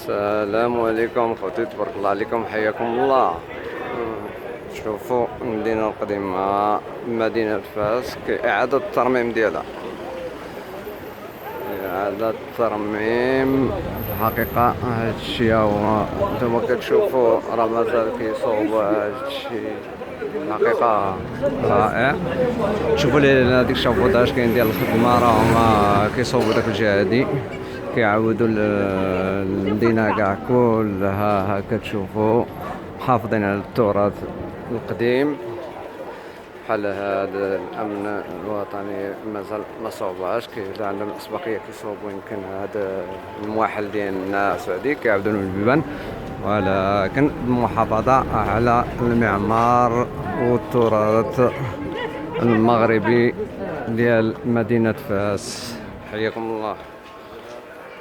السلام عليكم خوتي، تبارك الله عليكم، حياكم الله. شوفوا المدينة القديمة، مدينة فاس، إعادة الترميم ديالها، إعادة الترميم. الحقيقة هادشي هو نتوما كتشوفوا راه مازال كيصوبوا هادشي، حقيقة رائع. شوفوا لي هاديك الشافوطاج كاين ديال الخدمة، راهم كيصوبوا داك الجهة هادي، كيعاودوا المدينة كاع كلها. ها كتشوفوا محافظين على التراث القديم. بحال هذا الامن الوطني مازال ما صوبهاش، كاين عندهم الاسبقيه كيصوبوا يمكن هذا المواحل ديال الناس هذيك كيعاودوا لهم البيبان، ولكن المحافظه على المعمار والتراث المغربي ديال مدينه فاس. حياكم الله.